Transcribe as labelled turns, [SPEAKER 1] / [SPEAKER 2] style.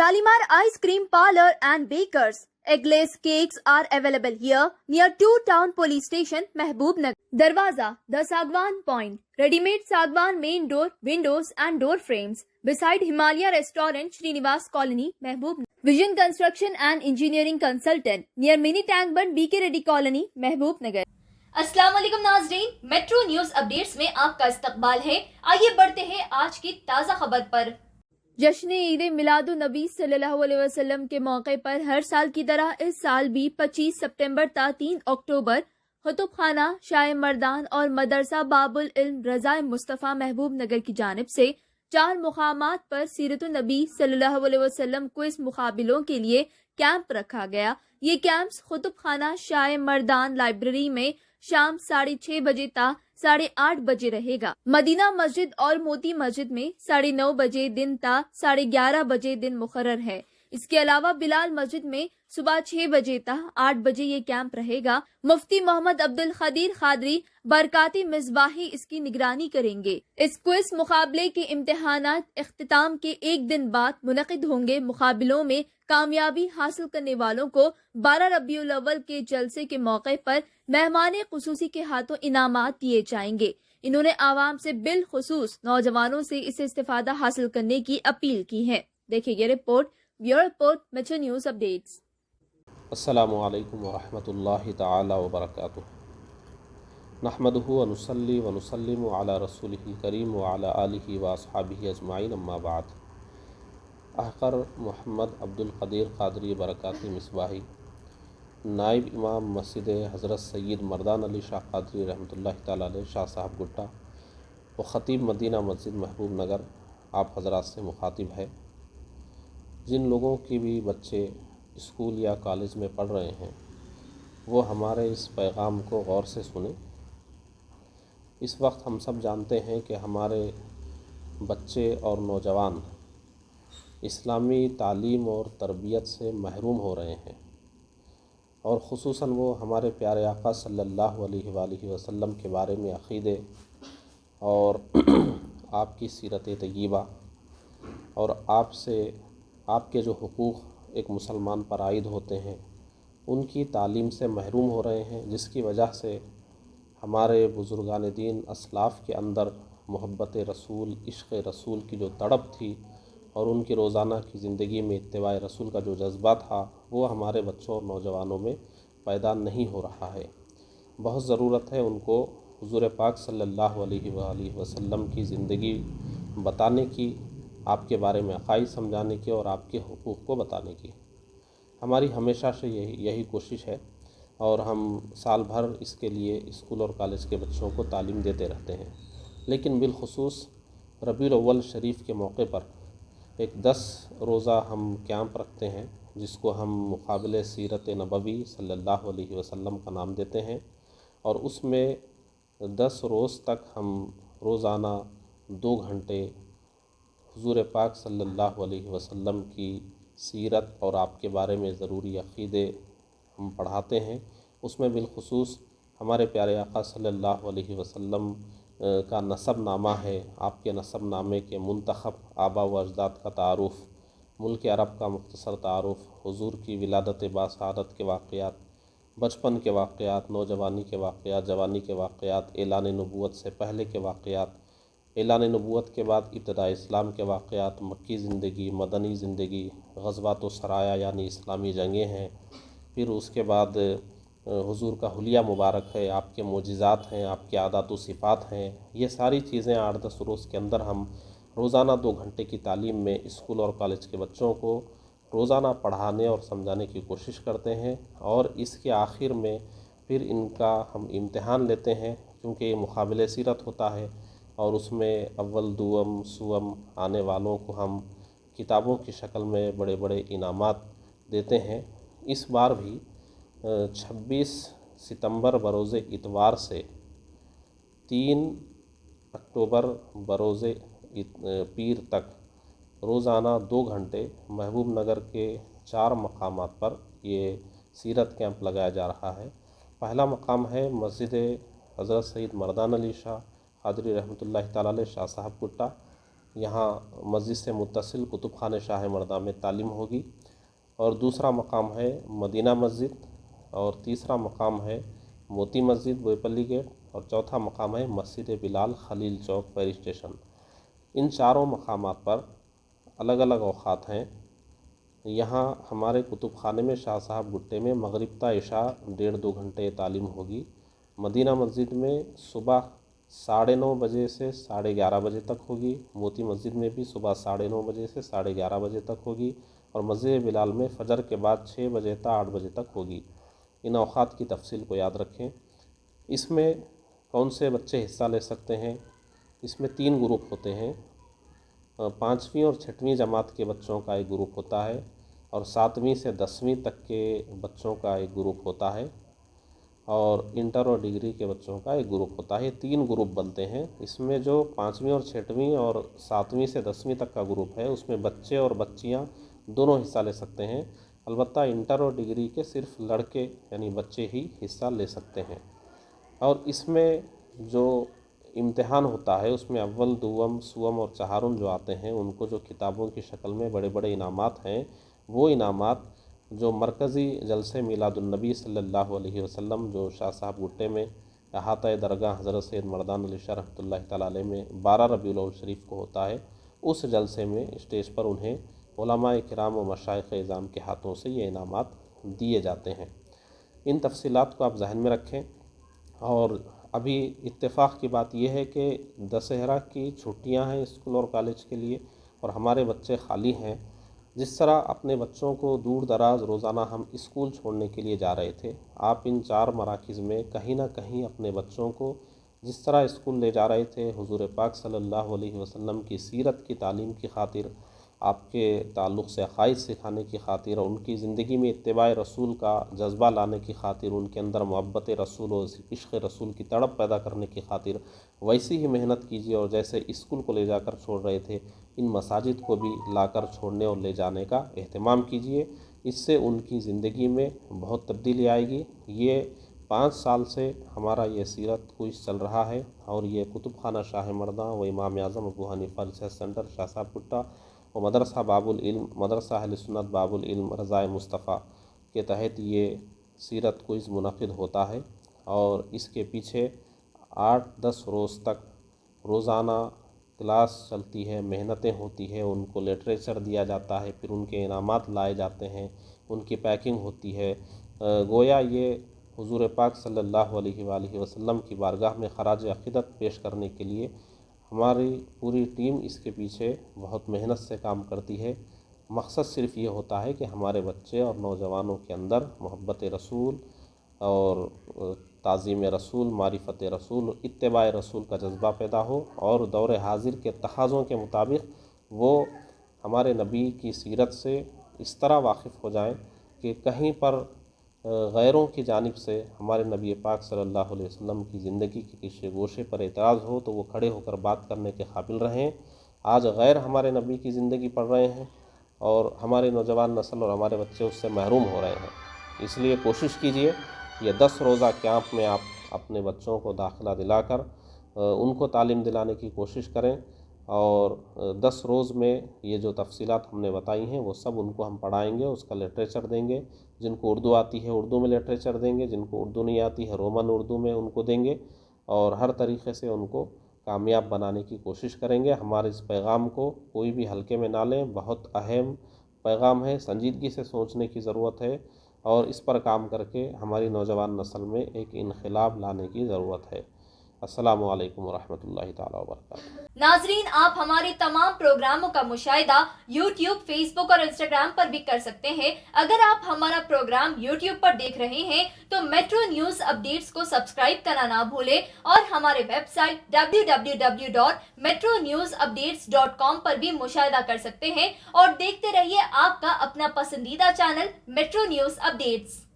[SPEAKER 1] Shalimar Ice Cream Parlor and Bakers. Eggless cakes are available here near 2 Town Police Station, Mehboob Nagar. Darwaza, the Sagwan Point. Ready-made Sagwan main door, windows and door frames. Beside Himalaya Restaurant, Srinivas Colony, Mehboob Nagar. Vision Construction and Engineering Consultant near Mini Tank Bund, BK Reddy Colony, Mehboob Nagar. अस्सलाम वालेकुम नाज़रीन, metro news updates में आपका इस्तकबाल है। आइए बढ़ते हैं आज की ताज़ा खबर पर। जश्न ईद मिलादुन नबी सल्लल्लाहु अलैहि वसल्लम के मौके पर हर साल की तरह इस साल भी 25 सितंबर ta 3 अक्टूबर खुतुब खाना शाह मर्दान और मदरसा बाबुल इल्म रज़ाए मुस्तफ़ा महबूब नगर की जानिब से 4 मुकामात पर सीरतुन नबी सल्लल्लाहु अलैहि वसल्लम क्विज़ मुकाबलों के लिए कैंप रखा गया। ये कैंप्स खुतुब खाना शाह मर्दान लाइब्रेरी में शाम 6:30 बजे ता 8:30 बजे रहेगा। मदीना मस्जिद और मोती मस्जिद में 9:30 बजे दिन ता 11:30 बजे दिन मुकर्रर है। इसके अलावा बिलाल मस्जिद में सुबह 6 बजे ता 8 बजे ये कैंप रहेगा। मुफ्ती मोहम्मद अब्दुल खदीर खादरी बरकाती मिसबाही इसकी निगरानी करेंगे। इस क्विज मुकाबले के इम्तिहानात इख्तिताम के एक दिन बाद मुनक़िद होंगे। मुकाबलों में कामयाबी हासिल करने वालों को 12 रबीउल अव्वल के जलसे के मौके पर मेहमान खुसूसी के हाथों इनामात दिए जाएंगे। इन्होंने आवाम से बिलखुसूस नौजवानों से इसे इस्तेफादा हासिल करने की अपील की है। देखिए ये report, bureau report, metro news updates.
[SPEAKER 2] अस्सलामु अलैकुम व रहमतुल्लाहि तआला व बरकातुहू। नहमदुहु व नुसल्ली व नुसल्लिमु अला रसूलिहिल करीम व अला आलिहि व अस्हाबिहि अजमाइन, अम्मा बाद। अहकर मोहम्मद अब्दुल कदीर क़ादरी बरकाती मिसबाही, नाइब इमाम मस्जिद हज़रत सैयद मर्दान अली शाह क़ादरी रहमतुल्लाहि तआला अलैह शाह साहब गुट्टा व ख़तीब मदीना मस्जिद महबूब नगर आप हज़रात से मुखातिब है। जिन लोगों की भी बच्चे स्कूल या कॉलेज में पढ़ रहे हैं वो हमारे इस पैगाम को गौर से सुने। इस वक्त हम सब जानते हैं कि हमारे बच्चे और नौजवान इस्लामी तालीम और तरबियत से महरूम हो रहे हैं, और ख़ुसूसन वो हमारे प्यारे आका सल्लल्लाहु अलैहि वसल्लम के बारे में अक़ीदे और आपकी सीरत तय्यबा और आपके जो हुकूक़ एक मुसलमान पर आयद होते हैं उनकी तालीम से महरूम हो रहे हैं, जिसकी वजह से हमारे बुज़ुर्गान दीन असलाफ़ के अंदर मोहब्बत रसूल, इश्क़ रसूल की जो तड़प थी और उनकी रोज़ाना की ज़िंदगी में इत्तिबाए रसूल का जो जज्बा था वो हमारे बच्चों और नौजवानों में पैदा नहीं हो रहा है। बहुत ज़रूरत है उनको हुज़ूर पाक सल्लल्लाहु अलैहि वसल्लम की ज़िंदगी बताने की, आपके बारे में अक़ाइद समझाने की और आपके हुकूक़ को बताने की। हमारी हमेशा से यही कोशिश है और हम साल भर इसके लिए स्कूल और कॉलेज के बच्चों को तालीम देते रहते हैं। लेकिन बिलखुसूस रबीउल अव्वल शरीफ के मौके पर एक 10 रोज़ा हम कैंप रखते हैं, जिसको हम मुक़ाबले सीरत नबवी सल्लल्लाहु अलैहि वसल्लम का नाम देते हैं, और उसमें 10 रोज़ तक हम रोज़ाना 2 घंटे हुज़ूर पाक सल्लल्लाहु अलैहि वसल्लम की सीरत और आपके बारे में ज़रूरी अक़ीदे हम पढ़ाते हैं। उसमें बिलखुसूस हमारे प्यारे आका सल्लल्लाहु अलैहि वसल्लम का नसब नामा है, आपके नसब नामे के मुंतखब आबा व अजदाद का तारुफ़, मुल्क अरब का मुख्तसर तारुफ़, हुज़ूर की विलादत बासआदत के वाक़यात, बचपन के वाक़यात, नौजवानी के वाक़यात, जवानी के वाक़यात, ऐलान नबूवत से पहले के वाक़यात, ऐलान नबूवत के बाद इब्तिदा इस्लाम के वाक़यात, मक्की ज़िंदगी, मदनी ज़िंदगी, ग़ज़वात व सराया यानी इस्लामी जंगें हैं, फिर उसके बाद हुज़ूर का हुलिया मुबारक है, आपके मोजिज़ात हैं, आपके आदात व सिफ़ात हैं। ये सारी चीज़ें 8-10 रोज़ के अंदर हम रोज़ाना 2 घंटे की तालीम में स्कूल और कॉलेज के बच्चों को रोज़ाना पढ़ाने और समझाने की कोशिश करते हैं, और इसके आखिर में फिर इनका हम इम्तिहान लेते हैं, क्योंकि ये मुक़ाबले सीरत होता है और उसमें अव्वल दुअम सुअम आने वालों को हम किताबों की शक्ल में बड़े बड़े इनामात देते हैं। इस बार भी 26 सितंबर बरोज़े इतवार से 3 अक्टूबर बरोज़े पीर तक रोज़ाना 2 घंटे महबूब नगर के 4 मकामात पर ये सीरत कैंप लगाया जा रहा है। पहला मकाम है मस्जिद हज़रत सैयद मर्दान अली शाह क़ादरी रहमतुल्लाहि तआला अलैह शाह साहब गुट्टा। यहाँ मस्जिद से मुत्तसिल कुतुब खाने शाह मर्दा में तालीम होगी, और दूसरा मकाम है मदीना मस्जिद, और तीसरा मकाम है मोती मस्जिद बोईपल्ली गेट, और चौथा मकाम है मस्जिद बिलाल खलील चौक फायर स्टेशन। इन चारों मकामात पर अलग अलग औक़ात हैं। यहाँ हमारे कुतुब खाने में शाह साहब गुट्टे में मगरिब ता इशा 1.5-2 घंटे तालीम होगी। मदीना मस्जिद में सुबह 9:30 बजे से 11:30 बजे तक होगी। मोती मस्जिद में भी सुबह 9:30 बजे से 11:30 बजे तक होगी, और मस्जिद बिलाल में फ़जर के बाद 6 बजे ता 8 बजे तक होगी। इन औक़ात की तफसील को याद रखें। इसमें कौन से बच्चे हिस्सा ले सकते हैं? इसमें 3 ग्रुप होते हैं। 5वीं और 6वीं जमात के बच्चों का एक ग्रुप होता है, और 7वीं से 10वीं तक के बच्चों का एक ग्रुप होता है, और इंटर और डिग्री के बच्चों का एक ग्रुप होता है। 3 ग्रुप बनते हैं। इसमें जो 5वीं और 6वीं और 7वीं से 10वीं तक का ग्रुप है, उसमें बच्चे और बच्चियां दोनों हिस्सा ले सकते हैं। अलबत्ता इंटर और डिग्री के सिर्फ लड़के यानी बच्चे ही हिस्सा ले सकते हैं। और इसमें जो इम्तिहान होता है उसमें अव्वल, दुवम, सुवम और चहारुम जो आते हैं, उनको जो किताबों की शक्ल में बड़े बड़े इनामात हैं, वो इनामात जो मरकज़ी जलसे मिलादुन्नबी सल्लल्लाहु अलैहि वसल्लम जो शाह साहब गुट्टे में अहाता दरगाह हज़रत सैयद मर्दान अली शाह रहमतुल्लाहि तआला अलैह में 12 रबीउल अव्वल शरीफ को होता है, उस जलसे में स्टेज पर उन्हें उलमाए किराम व मशाइख़ इज़ाम के हाथों से ये इनामात दिए जाते हैं। इन तफसीलात को आप जहन में रखें। और अभी इत्तेफाक की बात यह है कि दशहरा की छुट्टियां हैं स्कूल और कॉलेज के लिए, और हमारे बच्चे खाली हैं। जिस तरह अपने बच्चों को दूर दराज रोज़ाना हम स्कूल छोड़ने के लिए जा रहे थे, आप इन 4 मराकिज़ में कहीं ना कहीं अपने बच्चों को जिस तरह स्कूल ले जा रहे थे, हुज़ूर पाक सल्लल्लाहु अलैहि वसल्लम की सीरत की तालीम की खातिर, आपके ताल्लुक़ से अक़ाइद सिखाने की खातिर, और उनकी ज़िंदगी में इत्तिबाए रसूल का जज्बा लाने की खातिर, उनके अंदर मोहब्बत रसूल और इश्क़ रसूल की तड़प पैदा करने की खातिर वैसी ही मेहनत कीजिए, और जैसे स्कूल को ले जाकर छोड़ रहे थे, इन मसाजिद को भी लाकर छोड़ने और ले जाने का एहतमाम कीजिए। इससे उनकी ज़िंदगी में बहुत तब्दीली आएगी। ये 5 साल से हमारा ये सीरत क्विज़ चल रहा है, और ये कुतुब खाना शाह मर्दा व इमाम आज़म अबू हनीफा रिसर्च सेंटर शाह साहब गुट्टा और मदरसा बाबुल इल्म, मदरसा अहले सुन्नत बाबुल इल्म रज़ाए मुस्तफ़ा के तहत ये सीरत क्विज़ मुनक़िद होता है। और इसके पीछे 8-10 रोज़ तक रोज़ाना क्लास चलती है, मेहनतें होती है, उनको लिटरेचर दिया जाता है, फिर उनके इनामात लाए जाते हैं, उनकी पैकिंग होती है। गोया ये हुज़ूर पाक सल्लल्लाहु अलैहि वसल्लम की बारगाह में ख़राज अक़ीदत पेश करने के लिए हमारी पूरी टीम इसके पीछे बहुत मेहनत से काम करती है। मकसद सिर्फ़ ये होता है कि हमारे बच्चे और नौजवानों के अंदर मोहब्बत रसूल और ताज़ीम रसूल, मारिफत रसूल, इत्तिबाए रसूल का जज्बा पैदा हो, और दौर हाजिर के तकाज़ों के मुताबिक वो हमारे नबी की सीरत से इस तरह वाकिफ़ हो जाएं कि कहीं पर गैरों की जानिब से हमारे नबी पाक सल्लल्लाहु अलैहि वसल्लम की ज़िंदगी के किसी गोशे पर एतराज़ हो तो वो खड़े होकर बात करने के काबिल रहें। आज गैर हमारे नबी की ज़िंदगी पढ़ रहे हैं, और हमारे नौजवान नस्ल और हमारे बच्चे उससे महरूम हो रहे हैं। इसलिए कोशिश कीजिए ये 10 रोज़ा कैंप में आप अपने बच्चों को दाखिला दिलाकर उनको तालीम दिलाने की कोशिश करें, और 10 रोज़ में ये जो तफसीलात हमने बताई हैं वो सब उनको हम पढ़ाएंगे, उसका लिटरेचर देंगे। जिनको उर्दू आती है उर्दू में लिटरेचर देंगे, जिनको उर्दू नहीं आती है रोमन उर्दू में उनको देंगे, और हर तरीक़े से उनको कामयाब बनाने की कोशिश करेंगे। हमारे इस पैगाम को कोई भी हल्के में ना लें, बहुत अहम पैगाम है, संजीदगी से सोचने की ज़रूरत है, और इस पर काम करके हमारी नौजवान नस्ल में एक इनक़िलाब लाने की ज़रूरत है। अस्सलामु अलैकुम वरहमतुल्लाहि ताला वबरकातुहू।
[SPEAKER 1] नाजरीन, आप हमारे तमाम प्रोग्रामों का मुशाहिदा YouTube, Facebook और Instagram पर भी कर सकते हैं। अगर आप हमारा प्रोग्राम YouTube पर देख रहे हैं तो मेट्रो न्यूज अपडेट्स को सब्सक्राइब करना ना भूलें, और हमारे वेबसाइट www.metronewsupdates.com पर भी मुशाहिदा कर सकते हैं। और देखते रहिए आपका अपना पसंदीदा चैनल मेट्रो न्यूज अपडेट्स।